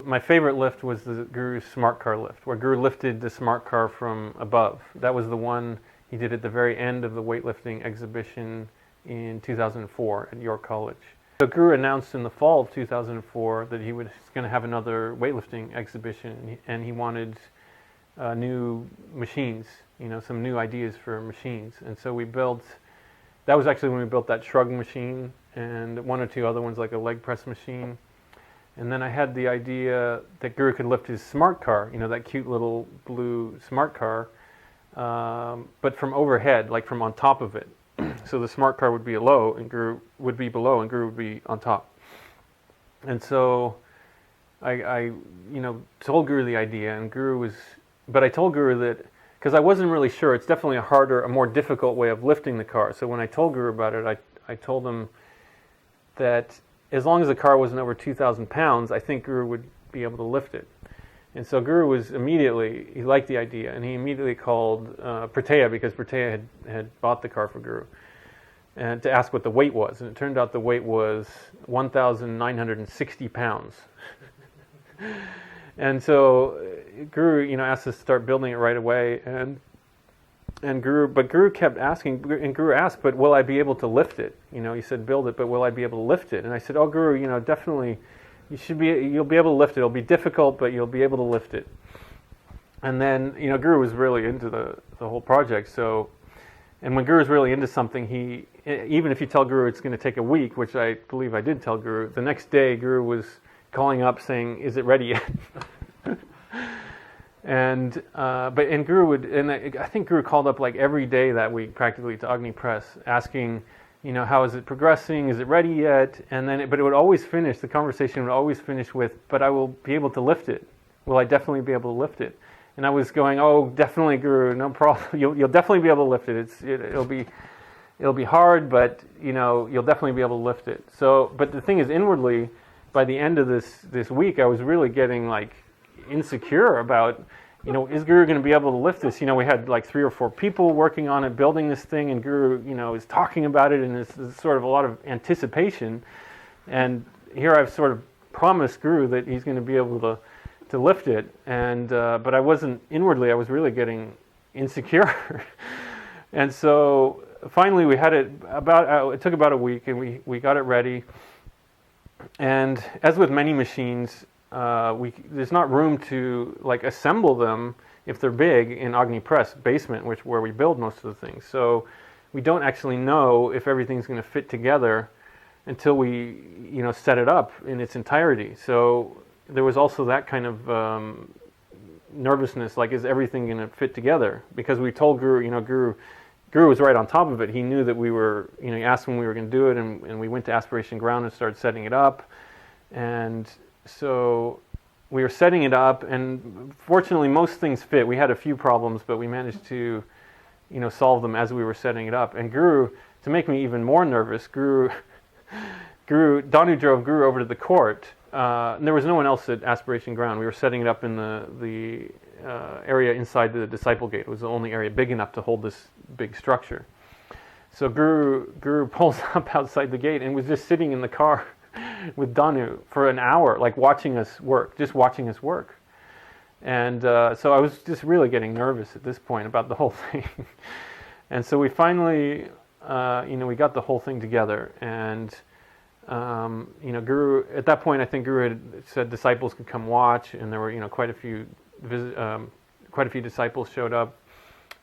my favorite lift was the Guru's smart car lift, where Guru lifted the smart car from above. That was the one he did at the very end of the weightlifting exhibition in 2004 at York College. So Guru announced in the fall of 2004 that he was going to have another weightlifting exhibition, and he wanted new machines, some new ideas for machines. And so that was actually when we built that shrug machine and one or two other ones like a leg press machine. And then I had the idea that Guru could lift his smart car, that cute little blue smart car, but from overhead, like from on top of it. So the smart car would be low and Guru would be below and Guru would be on top. And so I told Guru the idea, and but I told Guru that, because I wasn't really sure, it's definitely a more difficult way of lifting the car. So when I told Guru about it, I told him that as long as the car wasn't over 2,000 pounds, I think Guru would be able to lift it. And so Guru he liked the idea, and he immediately called Prateya, because Prateya had bought the car for Guru, and to ask what the weight was. And it turned out the weight was 1,960 pounds. And so Guru, asked us to start building it right away, but Guru kept asking, and Guru asked, but will I be able to lift it? He said, build it, but will I be able to lift it? And I said, oh, Guru, definitely, you'll be able to lift it. It'll be difficult, but you'll be able to lift it. And then, Guru was really into the whole project. So, and when Guru's really into something, even if you tell Guru it's going to take a week, which I believe I did tell Guru, the next day Guru was calling up saying, is it ready yet? And Guru would, and I think Guru called up like every day that week practically to Agni Press, asking, how is it progressing? Is it ready yet? And then, but it would always finish, the conversation would always finish with, but I will be able to lift it. Will I definitely be able to lift it? And I was going, oh, definitely, Guru, no problem. You'll definitely be able to lift it. It'll be hard, but you'll definitely be able to lift it. So, but the thing is, inwardly, by the end of this week, I was really getting like insecure about, is Guru going to be able to lift this? We had like 3 or 4 people working on it, building this thing, and Guru, is talking about it, and it's sort of a lot of anticipation. And here I've sort of promised Guru that he's going to be able to lift it, and but I wasn't inwardly. I was really getting insecure, and so finally we had it it took about a week, and we got it ready. And as with many machines, there's not room to like assemble them if they're big in Agni Press basement, where we build most of the things. So we don't actually know if everything's going to fit together until we set it up in its entirety. So there was also that kind of nervousness, like, is everything going to fit together? Because we told Guru, Guru was right on top of it. He knew that we were, he asked when we were going to do it, and we went to Aspiration Ground and started setting it up. And so we were setting it up, and fortunately most things fit. We had a few problems, but we managed to, solve them as we were setting it up. And Guru, to make me even more nervous, Danu drove Guru over to the court. And there was no one else at Aspiration Ground. We were setting it up in the area inside the disciple gate. It was the only area big enough to hold this big structure. So Guru pulls up outside the gate and was just sitting in the car with Danu for an hour, like watching us work. And so I was just really getting nervous at this point about the whole thing. And so we finally, we got the whole thing together. And Guru, at that point, I think Guru had said disciples could come watch, and there were, quite a few disciples showed up,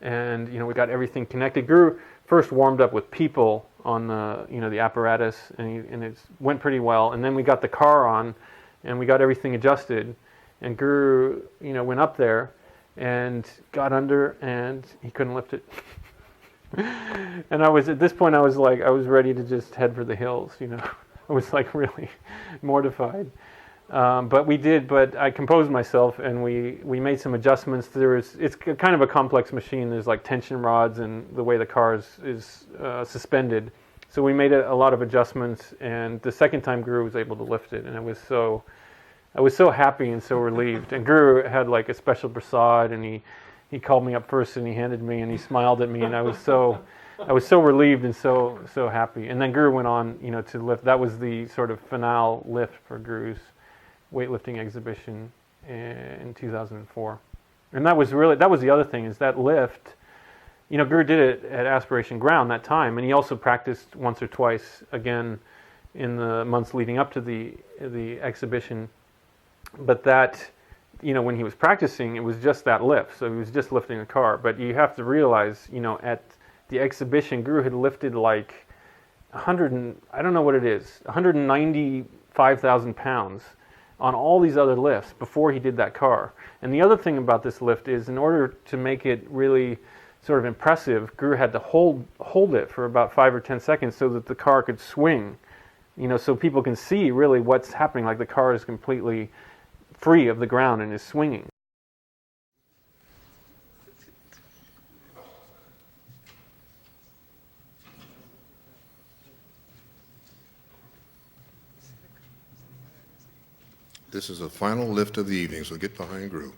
and we got everything connected. Guru first warmed up with people on the apparatus, and it went pretty well. And then we got the car on, and we got everything adjusted. And Guru, went up there and got under, and he couldn't lift it. And at this point, I was ready to just head for the hills. I was like really mortified. But I composed myself, and we made some adjustments. It's kind of a complex machine. There's like tension rods, and the way the car is suspended. So we made a lot of adjustments, and the second time Guru was able to lift it, and I was so happy and so relieved. And Guru had like a special prasad, and he called me up first, and he handed me, and he smiled at me, and I was so relieved and so happy. And then Guru went on, to lift. That was the sort of finale lift for Guru's weightlifting exhibition in 2004. And that was the other thing, is that lift. Guru did it at Aspiration Ground that time, and he also practiced once or twice again in the months leading up to the exhibition. But that, when he was practicing, it was just that lift, so he was just lifting a car. But you have to realize, at the exhibition, Guru had lifted like 195,000 pounds on all these other lifts before he did that car. And the other thing about this lift is, in order to make it really sort of impressive, Guru had to hold it for about 5 or 10 seconds so that the car could swing, so people can see really what's happening, like the car is completely free of the ground and is swinging. This is the final lift of the evening, so get behind Guru.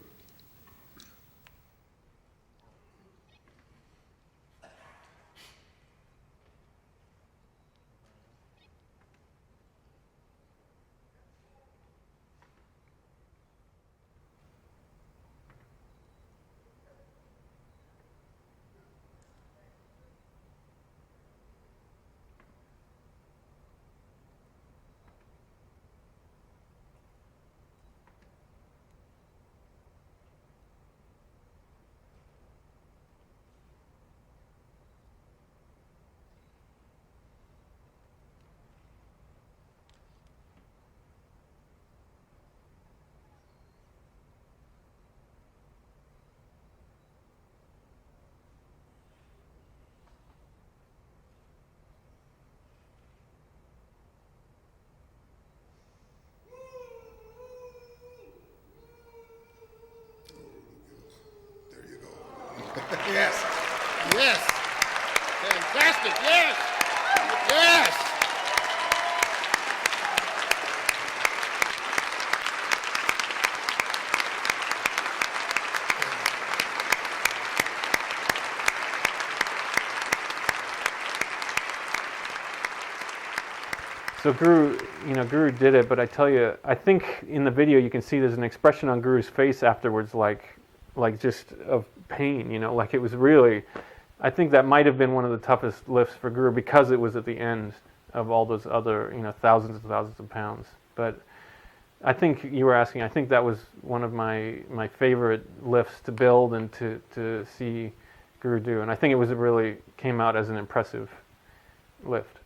Yes. Yes. Fantastic. Yes. Yes. So Guru did it, but I tell you, I think in the video you can see there's an expression on Guru's face afterwards, like just of pain, like it was really, I think that might have been one of the toughest lifts for Guru, because it was at the end of all those other, thousands and thousands of pounds. But I think you were asking, I think that was one of my favorite lifts to build and to see Guru do. And I think it really came out as an impressive lift.